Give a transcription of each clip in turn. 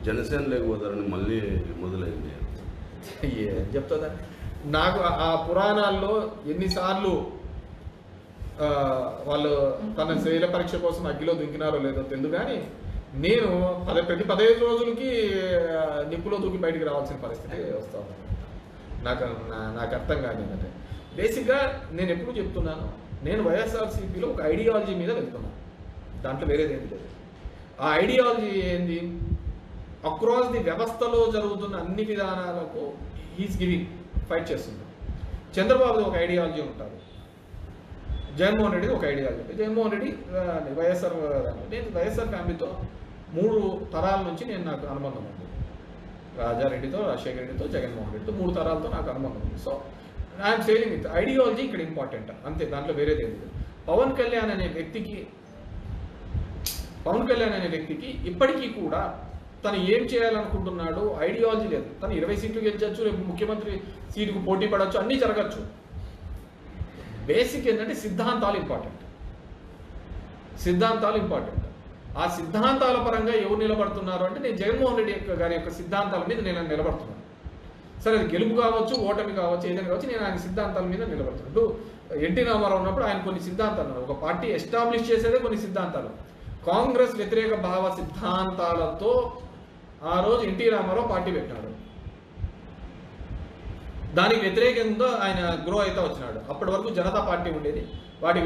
జనసేన లేకపోతారని మళ్ళీ మొదలైంది. ఏం చెప్తుందా? నాకు ఆ పురాణాల్లో ఎన్నిసార్లు వాళ్ళు తన శైల పరీక్ష కోసం అగ్గిలో దుంకినారో లేదో తెలియదు, కానీ నేను ప్రతి 15 రోజులకి నిప్పులో దూకి బయటికి రావాల్సిన పరిస్థితి వస్తా ఉంది. నాకు అర్థం కాదు ఏంటంటే, బేసిక్గా నేను ఎప్పుడు చెప్తున్నాను, నేను వైఎస్ఆర్సీపీలో ఒక ఐడియాలజీ మీద వెళ్తున్నాను, దాంట్లో వేరేది ఏం లేదు. ఆ ఐడియాలజీ ఏంది? అక్రాస్ ది వ్యవస్థలో జరుగుతున్న అన్ని విధానాలకు ఈజ్ గివింగ్ ఫైట్ చేస్తున్నాడు. చంద్రబాబుది ఒక ఐడియాలజీ ఉంటారు, జగన్మోహన్ రెడ్డిది ఒక ఐడియాలజీ. జగన్మోహన్ రెడ్డి వైఎస్ఆర్, నేను వైఎస్ఆర్ ఫ్యామిలీతో 3 తరాల నుంచి నాకు అనుబంధం ఉంది. రాజారెడ్డితో, రాజశేఖర రెడ్డితో, జగన్మోహన్ రెడ్డితో 3 తరాలతో నాకు అనుబంధం ఉంది. So I'm saying with ideology ఇక్కడ ఇంపార్టెంట్ అంతే, దాంట్లో వేరేది లేదు. పవన్ కళ్యాణ్ అనే వ్యక్తికి ఇప్పటికీ కూడా తను ఏం చేయాలనుకుంటున్నాడు ఐడియాలజీ లేదు. తను 20 సీట్లు గెలిచచ్చు, రేపు ముఖ్యమంత్రి సీటుకు పోటీ పడవచ్చు, అన్నీ జరగచ్చు. బేసిక్ ఏంటంటే సిద్ధాంతాలు ఇంపార్టెంట్. ఆ సిద్ధాంతాల పరంగా ఎవరు నిలబడుతున్నారు అంటే, నేను జగన్మోహన్ రెడ్డి గారి యొక్క సిద్ధాంతాల మీద నేను నిలబడుతున్నాను. సరే, అది గెలుపు కావచ్చు, ఓటమి కావచ్చు, ఏదైనా కావచ్చు, నేను ఆయన సిద్ధాంతాల మీద నిలబడుతున్నాను. ఎన్టీ రామారావు ఉన్నప్పుడు ఆయన కొన్ని సిద్ధాంతాలు, ఒక పార్టీ ఎస్టాబ్లిష్ చేసేదే కొన్ని సిద్ధాంతాలు. కాంగ్రెస్ వ్యతిరేక భావ సిద్ధాంతాలతో ఆ రోజు ఎన్టీ రామారావు పార్టీ పెట్టినాడు. దానికి వ్యతిరేకంగా ఆయన గ్రో అయితే వచ్చినాడు. అప్పటి వరకు జనతా పార్టీ ఉండేది, వాటి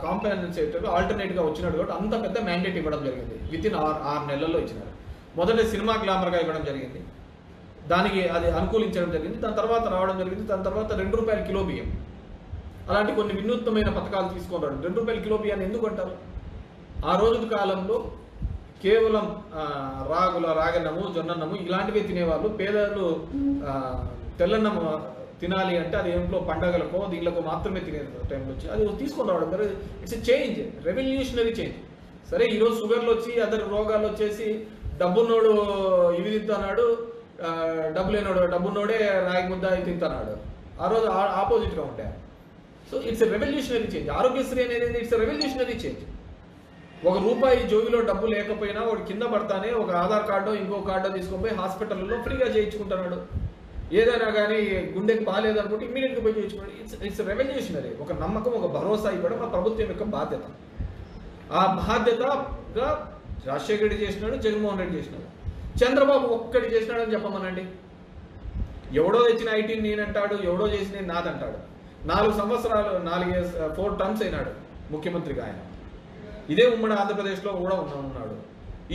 కాంపెన్సేటర్ ఆల్టర్నేట్గా వచ్చినాడు కాబట్టి అంత పెద్ద మ్యాండేట్ ఇవ్వడం జరిగింది. వితిన్ 6 నెలల్లో ఇచ్చినారు. మొదట సినిమా గ్లామర్గా ఇవ్వడం జరిగింది, దానికి అది అనుకూలించడం జరిగింది. దాని తర్వాత రావడం జరిగింది. దాని తర్వాత ₹2 కిలో బియ్యం, అలాంటి కొన్ని వినూత్నమైన పథకాలు తీసుకొని రావడం. ₹2 కిలో బియ్యాన్ని ఎందుకు అంటారు? ఆ రోజు కాలంలో కేవలం రాగన్నము, జొన్నన్నము ఇలాంటివే తినేవాళ్ళు. పేదలు తెల్లన్నం తినాలి అంటే అది ఏంట్లో పండగలకో దీనికో మాత్రమే తినే టైంలో వచ్చి అది తీసుకొని రావడం. It's a change, revolutionary change. సరే, ఈరోజు షుగర్లు వచ్చి అదర్ రోగాలు వచ్చేసి డబ్బున్నోడు ఇవి తింటున్నాడు, డబ్బు లేనోడు డబ్బున్నోడే రాగి ముద్ద తింటున్నాడు. ఆ రోజు ఆపోజిట్గా ఉంటాయి. So it's a revolutionary change. Aarogyasri అనేది ఇట్స్ ఎ రెవల్యూషనరీ చేంజ్. ₹1 జోబిలో డబ్బు లేకపోయినా వాడు కింద పడతానే ఒక ఆధార్ కార్డో ఇంకో కార్డో తీసుకొని పోయి హాస్పిటల్లో ఫ్రీగా చేయించుకుంటున్నాడు. ఏదైనా కానీ గుండెకి బాగాలేదు అనుకుంటే ఇమ్మీడియట్గా పోయి చేయించుకోండి. It's revolutionary. ఒక నమ్మకం, ఒక భరోసా ఇవ్వడం ఆ ప్రభుత్వం యొక్క బాధ్యత. ఆ బాధ్యతగా రాజశేఖర రెడ్డి చేసినాడు, జగన్మోహన్ రెడ్డి చేసినాడు. చంద్రబాబు ఒక్కటి చేసినాడని చెప్పమనండి. ఎవడో తెచ్చిన ఐటీ నేనంటాడు, ఎవడో చేసిన నాదంటాడు. 4 సంవత్సరాలు 4 టర్మ్స్ అయినాడు ముఖ్యమంత్రిగా ఆయన. ఇదే ఉమ్మడి ఆంధ్రప్రదేశ్లో కూడా ఉన్నాడు.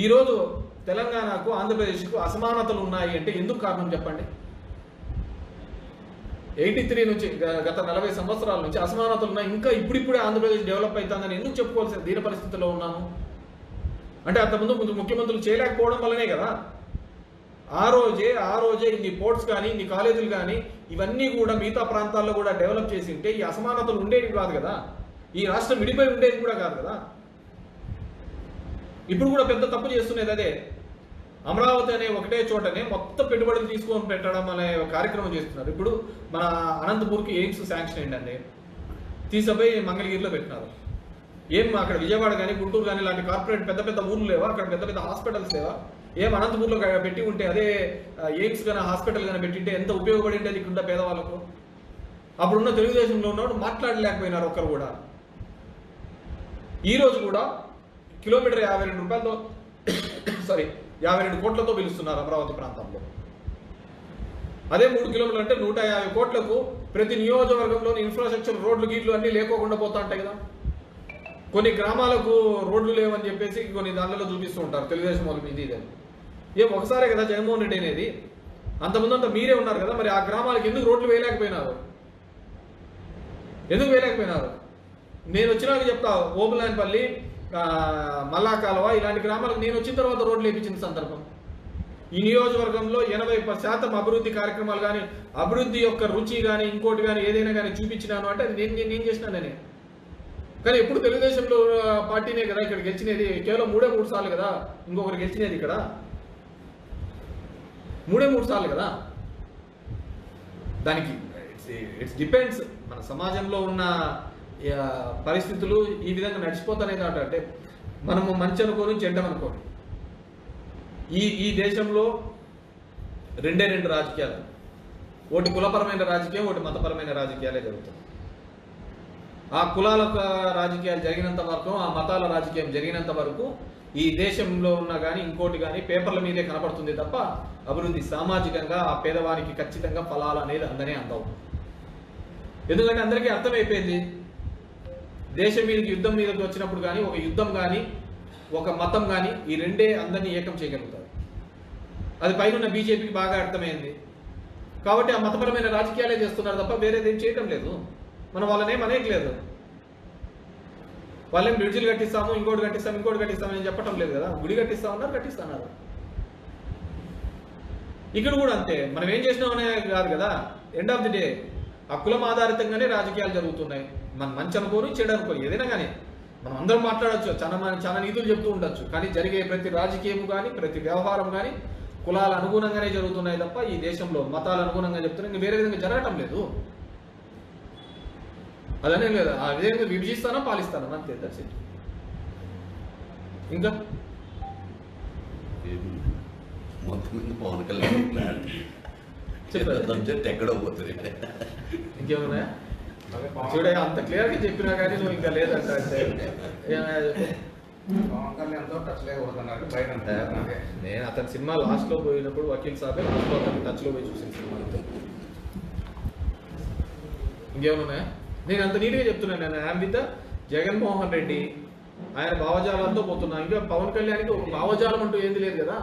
ఈరోజు తెలంగాణకు ఆంధ్రప్రదేశ్కు అసమానతలు ఉన్నాయి అంటే ఎందుకు కారణం చెప్పండి? 83 నుంచి గత 40 సంవత్సరాల నుంచి అసమానతలు ఉన్నాయి. ఇంకా ఇప్పుడిప్పుడే ఆంధ్రప్రదేశ్ డెవలప్ అవుతుందని ఎందుకు చెప్పుకోవాల్సిన దీన పరిస్థితిలో ఉన్నాము అంటే, అంతకుముందు ముఖ్యమంత్రులు చేయలేకపోవడం వల్లనే కదా. ఆ రోజే ఇన్ని పోర్ట్స్ కానీ, ఇన్ని కాలేజీలు కానీ ఇవన్నీ కూడా మిగతా ప్రాంతాల్లో కూడా డెవలప్ చేసి ఉంటే ఈ అసమానతలు ఉండేవి కాదు కదా. ఈ రాష్ట్రం విడిపోయి ఉండేది కూడా కాదు కదా. ఇప్పుడు కూడా పెద్ద తప్పు చేస్తున్నది అదే. అమరావతి అనే ఒకటే చోటనే మొత్తం పెట్టుబడులు తీసుకొని పెట్టడం అనే కార్యక్రమం చేస్తున్నారు. ఇప్పుడు మన అనంతపూర్కి ఎయిమ్స్ శాంక్షన్ ఏంటండి, తీసుకుపోయి మంగళగిరిలో పెట్టినారు. ఏం అక్కడ విజయవాడ కానీ, గుంటూరు కానీ ఇలాంటి కార్పొరేట్ పెద్ద పెద్ద ఊర్లు లేవా? అక్కడ పెద్ద పెద్ద హాస్పిటల్స్ లేవా? ఏం అనంతపూర్లో పెట్టి ఉంటే అదే ఎయిమ్స్ కానీ హాస్పిటల్ కానీ పెట్టింటే ఎంత ఉపయోగపడి ఉండేది ఇక్కడ పేదవాళ్ళకు? అప్పుడున్న తెలుగుదేశంలో ఉన్నవాడు మాట్లాడలేకపోయినారు ఒక్కరు కూడా. ఈరోజు కూడా కిలోమీటర్ ₹52 కోట్లతో పిలుస్తున్నారు అమరావతి ప్రాంతంలో. అదే 3 కిలోమీటర్లు అంటే 150 కోట్లకు ప్రతి నియోజకవర్గంలోని ఇన్ఫ్రాస్ట్రక్చర్, రోడ్లు గీట్లు అన్నీ లేకోకుండా పోతా ఉంటాయి కదా. కొన్ని గ్రామాలకు రోడ్లు లేవని చెప్పేసి కొన్ని దానిలో చూపిస్తూ ఉంటారు తెలుగుదేశం వాళ్ళు. ఇది ఏం ఒకసారే కదా జగన్మోహన్ రెడ్డి అనేది? అంతకుముందంతా మీరే ఉన్నారు కదా. మరి ఆ గ్రామాలకు ఎందుకు రోడ్లు వేయలేకపోయినారు? నేను వచ్చినాక చెప్తా. ఓబులాన్పల్లి, మల్లాకాలవ ఇలాంటి గ్రామాలకు నేను వచ్చిన తర్వాత రోడ్లు వేయించిన సందర్భం. ఈ నియోజకవర్గంలో 80% అభివృద్ధి కార్యక్రమాలు కానీ, అభివృద్ధి యొక్క రుచి కానీ, ఇంకోటి కానీ ఏదైనా కానీ చూపించినాను అంటే అది నేను చేసినానని. కానీ ఎప్పుడు తెలుగుదేశంలో పార్టీనే కదా ఇక్కడ గెలిచినది. కేవలం 3 సార్లు కదా ఇంకొకరు గెలిచినది. ఇక్కడ 3 సార్లు కదా. దానికి ఇట్స్ డిపెండ్స్. మన సమాజంలో ఉన్న పరిస్థితులు ఈ విధంగా నడిచిపోతానే కాబట్టి మనము మంచి అనుకోని చెడ్డం అనుకోని. ఈ దేశంలో రెండే రెండు రాజకీయాలు, ఒకటి కులపరమైన రాజకీయం, ఒకటి మతపరమైన రాజకీయాలే జరుగుతుంది. ఆ కులాల రాజకీయాలు జరిగినంత వరకు, ఆ మతాల రాజకీయం జరిగినంత వరకు ఈ దేశంలో ఉన్న కానీ ఇంకోటి కానీ పేపర్ల మీదే కనపడుతుంది తప్ప అభివృద్ధి సామాజికంగా ఆ పేదవానికి ఖచ్చితంగా ఫలాలు అనేది అందనే అందవు. ఎందుకంటే అందరికీ అర్థమైపోయింది, దేశం మీదకి యుద్ధం మీదకి వచ్చినప్పుడు కానీ ఒక యుద్ధం కానీ ఒక మతం కానీ ఈ రెండే అందరినీ ఏకం చేయగలుగుతారు. అది పైన బీజేపీకి బాగా అర్థమైంది కాబట్టి ఆ మతపరమైన రాజకీయాలే చేస్తున్నారు తప్ప వేరేదేం చేయటం లేదు. మనం వాళ్ళనేం అనేయట్లేదు. వాళ్ళేం బ్రిడ్జిలు కట్టిస్తాము, ఇంకోటి కట్టిస్తాము అని చెప్పటం లేదు కదా. గుడి కట్టిస్తామన్నారు, కట్టిస్తున్నారు. ఇక్కడ కూడా అంతే. మనం ఏం చేసినామనే కాదు కదా, ఎండ్ ఆఫ్ ది డే ఆ కులం ఆధారితంగానే రాజకీయాలు జరుగుతున్నాయి. మనం మంచి అనుకోని చెడు అనుకోని ఏదైనా కానీ మనం అందరం మాట్లాడచ్చు, చాలా నీతులు చెప్తూ ఉండొచ్చు, కానీ జరిగే ప్రతి రాజకీయం కానీ ప్రతి వ్యవహారం కానీ కులాల అనుగుణంగానే జరుగుతున్నాయి తప్ప ఈ దేశంలో మతాల అనుగుణంగా చెప్తున్నాయి. ఇంకా వేరే విధంగా జరగటం లేదు. అదనే లేదు. ఆ విధంగా విభజిస్తానా పాలిస్తానా అంతే. That's it. ఇంకా మొత్తం మీద పవన్ కళ్యాణ్ చెప్పారు ఎక్కడో పోతుంది. ఇంకేమన్నా చూడే అంత క్లియర్గా చెప్పినా కానీ నువ్వు ఇంకా లేదంట అంటే పవన్ కళ్యాణ్తో టచ్ లేకపోతున్నాడు బయట. నేను అతని సినిమా లాస్ట్లో పోయినప్పుడు వకీల్ సాబే లాస్ట్లో అతను టచ్లో పోయి చూసిన సినిమాలతో. ఇంకేమన్నా నేను అంత నీట్గా చెప్తున్నాను. నేను ఐఎమ్ విత్ జగన్మోహన్ రెడ్డి, ఆయన భావజాలంతో పోతున్నా. ఇంకా పవన్ కళ్యాణ్కి ఒక భావజాలం అంటూ ఏంది లేదు కదా.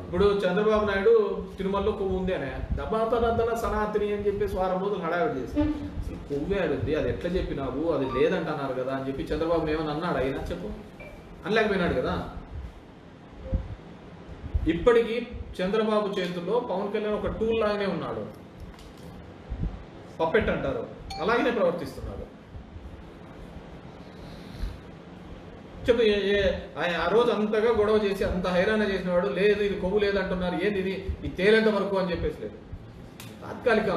ఇప్పుడు చంద్రబాబు నాయుడు తిరుమలలో కొవ్వు ఉంది అనే దబాతన సనాతని అని చెప్పేసి వారం రోజులు హడావిడి చేసి అసలు కొవ్వే ఆడుద్ది, అది ఎట్లా చెప్పినావు, అది లేదంటున్నారు కదా అని చెప్పి చంద్రబాబు ఏమని అన్నాడు? అయినా చెప్పు అనలేకపోయినాడు కదా. ఇప్పటికీ చంద్రబాబు చేతుల్లో పవన్ కళ్యాణ్ ఒక టూల్ లాగానే ఉన్నాడు. పప్పెట్ అంటారు, అలాగనే ప్రవర్తిస్తున్నాడు. చెప్పు, ఆయన ఆ రోజు అంతగా గొడవ చేసి అంత హైరాణ చేసిన వాడు లేదు ఇది కొవ్వు లేదంటున్నారు, ఏంది ఇది తేలేంత వరకు అని చెప్పేసి లేదు. తాత్కాలిక